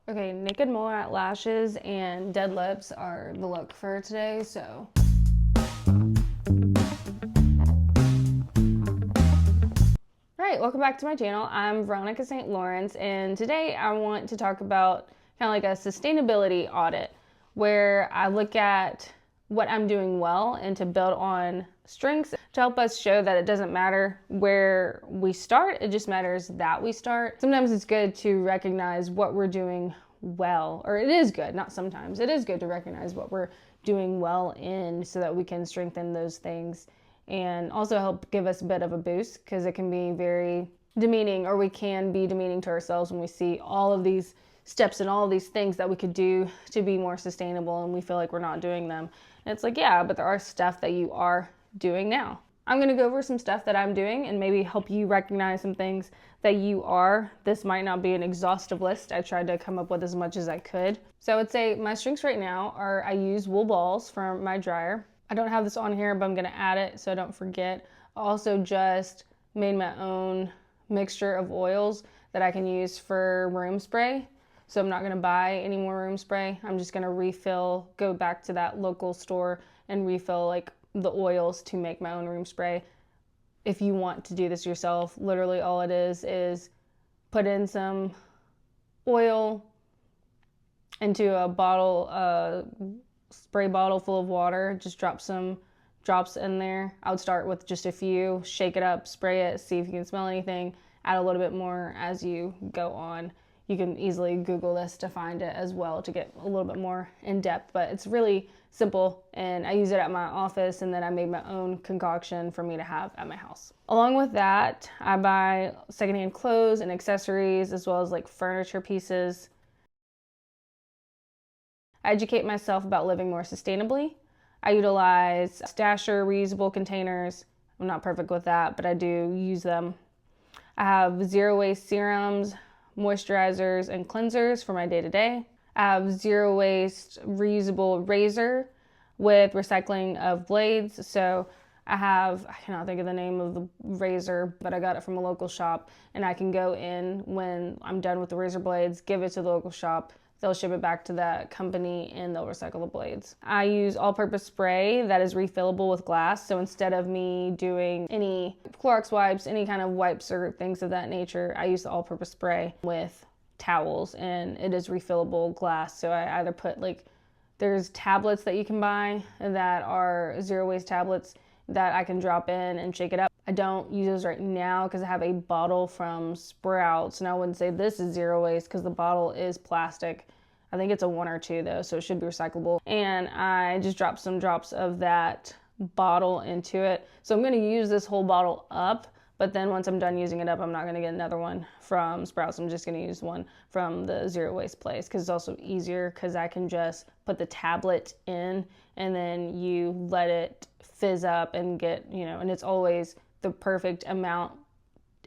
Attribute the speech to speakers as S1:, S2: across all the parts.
S1: Okay, naked mole lashes and dead lips are the look for today, so. Alright, welcome back to my channel. I'm Veronica St. Lawrence, and today I want to talk about kind of like a sustainability audit where I look at what I'm doing well and to build on strengths to help us show that it doesn't matter where we start, it just matters that we start. Sometimes it's good to recognize what we're doing well, or it is good, not sometimes, it is good to recognize what we're doing well in so that we can strengthen those things and also help give us a bit of a boost, because it can be very demeaning, or we can be demeaning to ourselves when we see all of these steps and all of these things that we could do to be more sustainable and we feel like we're not doing them. And it's like, yeah, but there are stuff that you are doing now. I'm going to go over some stuff that I'm doing and maybe help you recognize some things that you are. This might not be an exhaustive list. I tried to come up with as much as I could. So I would say my strengths right now are I use wool balls from my dryer. I don't have this on here, but I'm going to add it so I don't forget. I also just made my own mixture of oils that I can use for room spray. So I'm not going to buy any more room spray. I'm just going to refill, go back to that local store and refill like the oils to make my own room spray. If you want to do this yourself, literally all it is put in some oil into a bottle, spray bottle full of water, just drop some drops in there. I would start with just a few, shake it up, spray it, see if you can smell anything, add a little bit more as you go on. You can easily Google this to find it as well to get a little bit more in depth, but it's really simple and I use it at my office, and then I made my own concoction for me to have at my house. Along with that, I buy secondhand clothes and accessories as well as like furniture pieces. I educate myself about living more sustainably. I utilize stasher reusable containers. I'm not perfect with that, but I do use them. I have zero waste serums, moisturizers, and cleansers for my day-to-day. I have zero waste reusable razor with recycling of blades. So I cannot think of the name of the razor, but I got it from a local shop, and I can go in when I'm done with the razor blades, give it to the local shop. They'll ship it back to that company and they'll recycle the blades. I use all-purpose spray that is refillable with glass. So instead of me doing any Clorox wipes, any kind of wipes or things of that nature, I use the all-purpose spray with towels, and it is refillable glass. So I either put there's tablets that you can buy that are zero waste tablets that I can drop in and shake it up. I don't use those right now because I have a bottle from Sprouts, and I wouldn't say this is zero waste because the bottle is plastic. I think it's a 1 or 2 though, so it should be recyclable. And I just dropped some drops of that bottle into it. So I'm going to use this whole bottle up, but then once I'm done using it up, I'm not going to get another one from Sprouts. I'm just going to use one from the zero waste place because it's also easier because I can just put the tablet in and then you let it fizz up and get, and it's always the perfect amount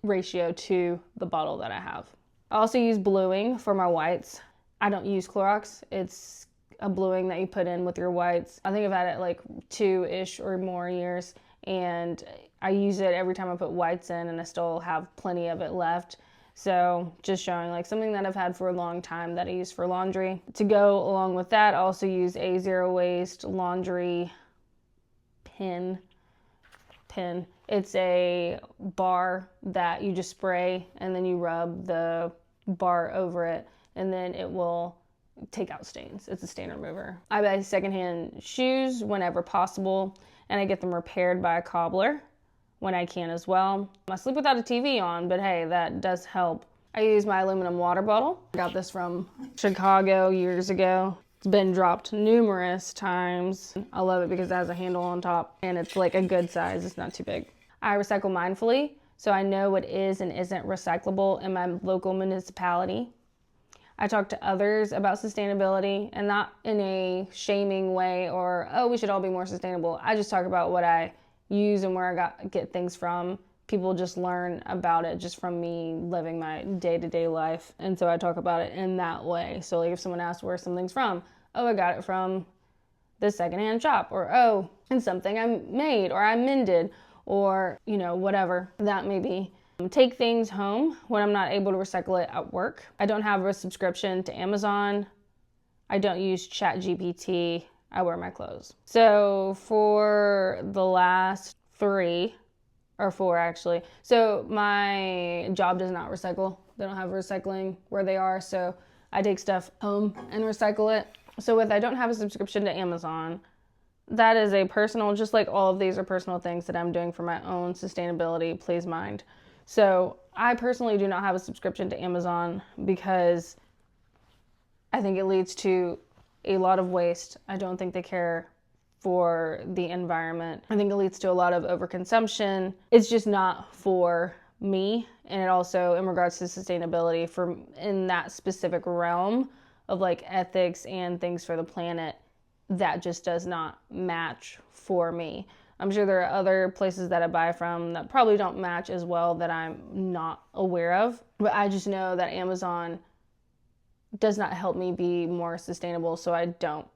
S1: ratio to the bottle that I have. I also use bluing for my whites. I don't use Clorox. It's a bluing that you put in with your whites. I think I've had it like 2-ish or more years, and I use it every time I put whites in, and I still have plenty of it left. So just showing like something that I've had for a long time that I use for laundry. To go along with that, I also use a zero waste laundry pin. It's a bar that you just spray and then you rub the bar over it, and then it will take out stains. It's a stain remover. I buy secondhand shoes whenever possible, and I get them repaired by a cobbler when I can as well. I sleep without a TV on, but hey, that does help. I use my aluminum water bottle. I got this from Chicago years ago. It's been dropped numerous times. I love it because it has a handle on top and it's like a good size. It's not too big. I recycle mindfully, so I know what is and isn't recyclable in my local municipality. I talk to others about sustainability, and not in a shaming way or, oh, we should all be more sustainable. I just talk about what I use and where I get things from. People just learn about it just from me living my day-to-day life. And so I talk about it in that way. So like if someone asks where something's from, oh, I got it from this secondhand shop, or oh, it's something I made or I mended, or whatever that may be. Take things home when I'm not able to recycle it at work. I don't have a subscription to Amazon. I don't use ChatGPT. I wear my clothes. So for the last 3 or 4 actually. So my job does not recycle. They don't have recycling where they are. So I take stuff home and recycle it. So I don't have a subscription to Amazon. That is a personal, just like all of these are personal things that I'm doing for my own sustainability, please mind. So I personally do not have a subscription to Amazon because I think it leads to a lot of waste. I don't think they care for the environment. I think it leads to a lot of overconsumption. It's just not for me. And it also, in regards to sustainability, for in that specific realm of like ethics and things for the planet, that just does not match for me. I'm sure there are other places that I buy from that probably don't match as well that I'm not aware of. But I just know that Amazon does not help me be more sustainable, so I don't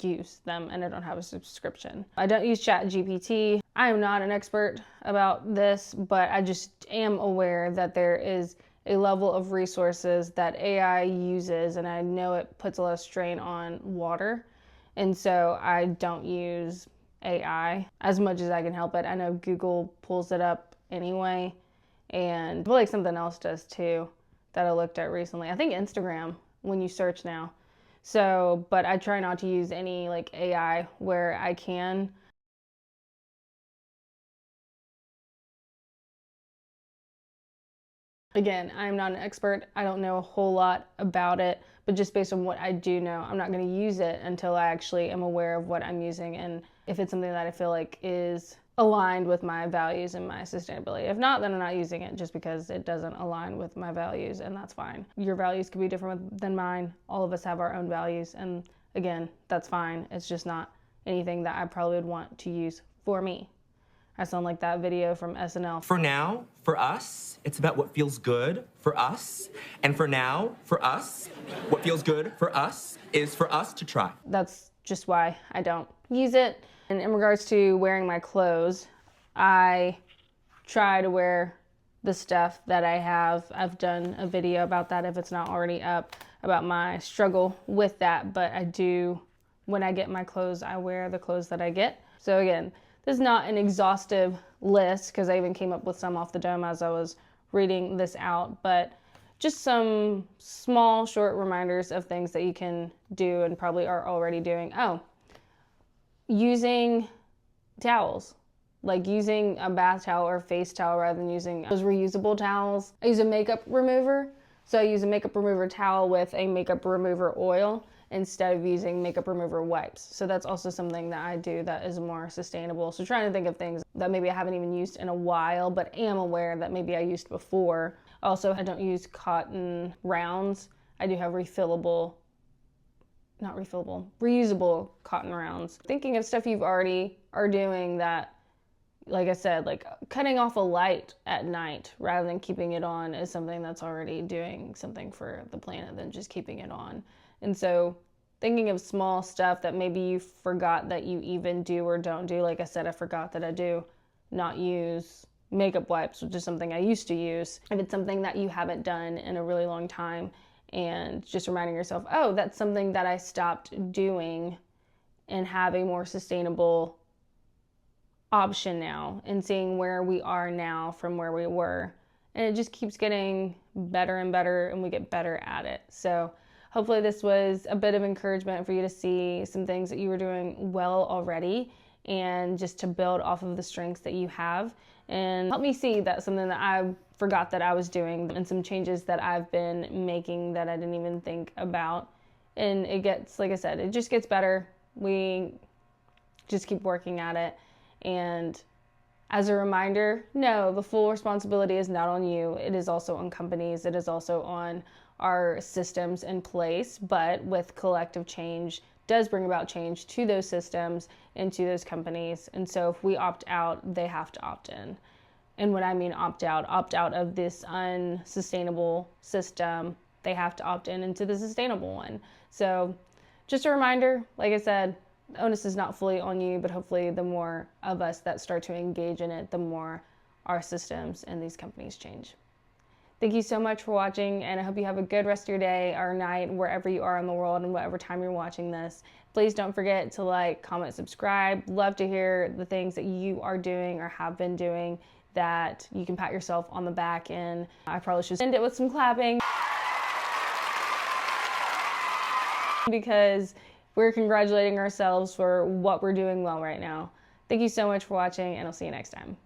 S1: use them and I don't have a subscription. I don't use ChatGPT. I am not an expert about this, but I just am aware that there is a level of resources that AI uses, and I know it puts a lot of strain on water. And so I don't use AI as much as I can help it. I know Google pulls it up anyway, and I feel like something else does too that I looked at recently. I think Instagram, when you search now. So, but I try not to use any like AI where I can. Again, I'm not an expert. I don't know a whole lot about it, but just based on what I do know, I'm not going to use it until I actually am aware of what I'm using and if it's something that I feel like is aligned with my values and my sustainability. If not, then I'm not using it just because it doesn't align with my values, and that's fine. Your values could be different than mine. All of us have our own values, and again, that's fine. It's just not anything that I probably would want to use for me. I sound like that video from SNL.
S2: For now, for us, it's about what feels good for us. And for now, for us, what feels good for us is for us to try.
S1: That's just why I don't use it. And in regards to wearing my clothes, I try to wear the stuff that I have. I've done a video about that if it's not already up, about my struggle with that. But I do, when I get my clothes, I wear the clothes that I get. So again, this is not an exhaustive list because I even came up with some off the dome as I was reading this out, but just some small, short reminders of things that you can do and probably are already doing. Oh, using towels, like using a bath towel or face towel rather than using those reusable towels. I use a makeup remover. So I use a makeup remover towel with a makeup remover oil instead of using makeup remover wipes. So that's also something that I do that is more sustainable. So trying to think of things that maybe I haven't even used in a while, but am aware that maybe I used before. Also, I don't use cotton rounds. I do have reusable cotton rounds. Thinking of stuff you've already are doing that, like I said, like cutting off a light at night rather than keeping it on is something that's already doing something for the planet than just keeping it on. And so thinking of small stuff that maybe you forgot that you even do or don't do. Like I said, I forgot that I do not use makeup wipes, which is something I used to use. If it's something that you haven't done in a really long time, and just reminding yourself, oh, that's something that I stopped doing, and have a more sustainable option now, and seeing where we are now from where we were. And it just keeps getting better and better, and we get better at it. So hopefully this was a bit of encouragement for you to see some things that you were doing well already, and just to build off of the strengths that you have, and help me see that something that I forgot that I was doing, and some changes that I've been making that I didn't even think about. And it gets, like I said, it just gets better. We just keep working at it. And as a reminder, no, the full responsibility is not on you. It is also on companies. It is also on our systems in place. But with collective change does bring about change to those systems and to those companies. And so if we opt out, they have to opt in. And when I mean opt out of this unsustainable system, they have to opt in into the sustainable one. So just a reminder, like I said, the onus is not fully on you, but hopefully the more of us that start to engage in it, the more our systems and these companies change. Thank you so much for watching, and I hope you have a good rest of your day or night, wherever you are in the world and whatever time you're watching this. Please don't forget to like, comment, subscribe. Love to hear the things that you are doing or have been doing that you can pat yourself on the back in. I probably should end it with some clapping because we're congratulating ourselves for what we're doing well right now. Thank you so much for watching, and I'll see you next time.